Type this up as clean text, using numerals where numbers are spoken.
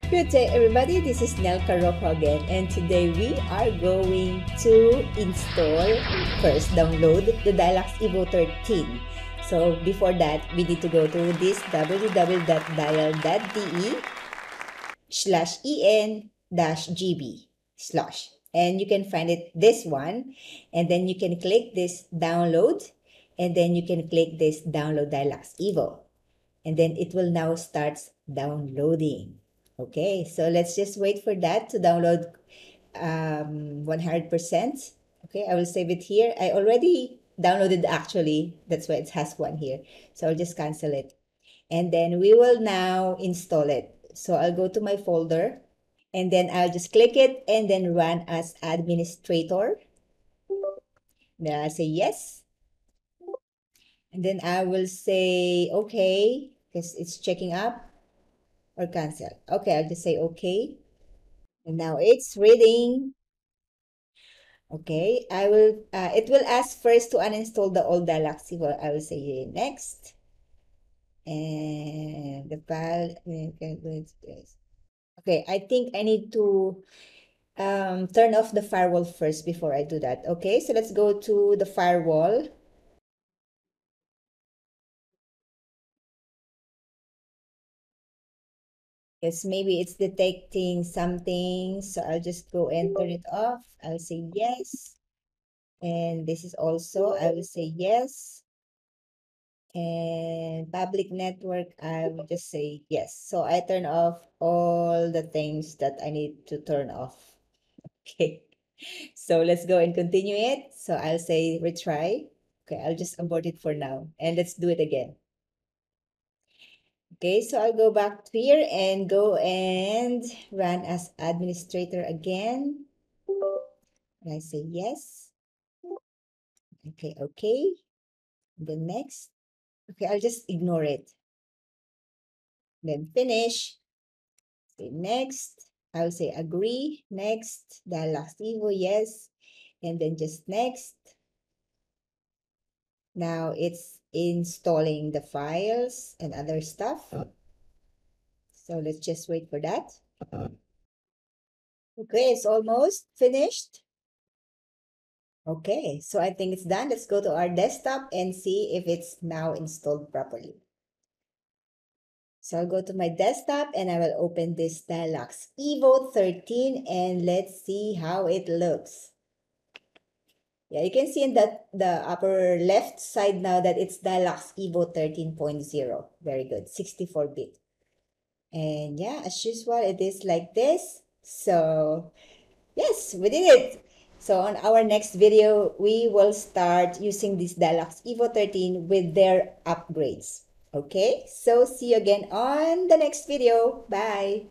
Good day, everybody. This is Nel Carroco again, and today we are going to install, first download the Dialux Evo 13. So before that, we need to go to this www.dial.de/en-gb slash, and you can find it this one, and then you can click this download, and then you can click this download Dialux Evo, and then it will now start downloading. Okay, so let's just wait for that to download 100%. Okay, I will save it here. I already downloaded actually. That's why it has one here. So I'll just cancel it. And then we will now install it. So I'll go to my folder and then I'll just click it and then run as administrator. Then I'll say yes. And then I will say okay because it's checking up, or cancel. Okay, I'll just say okay. And now it's reading. Okay, it will ask first to uninstall the old Dialux Evo. I will say next. And the file, okay, I think I need to turn off the firewall first before I do that. Okay, so let's go to the firewall. Yes, maybe it's detecting something. So I'll just go and turn it off. I'll say yes. And this is also, I will say yes. And public network, I will just say yes. So I turn off all the things that I need to turn off. Okay. So let's go and continue it. So I'll say retry. Okay, I'll just abort it for now. And let's do it again. Okay, so I'll go back here and go and run as administrator again. And I say yes. Okay, okay. Then next. Okay, I'll just ignore it. Then finish. Say next. I'll say agree. Next. Dialux Evo, yes. And then just next. Now it's installing the files and other stuff. So let's just wait for that. Okay, it's almost finished. Okay, so I think it's done. Let's go to our desktop and see if it's now installed properly. So I'll go to my desktop and I will open this Dialux Evo 13 and let's see how it looks. Yeah, you can see in the upper left side now that it's Dialux Evo 13.0. Very good, 64-bit. And yeah, as usual, it is like this. So yes, we did it. So on our next video, we will start using this Dialux Evo 13 with their upgrades. Okay, so see you again on the next video. Bye.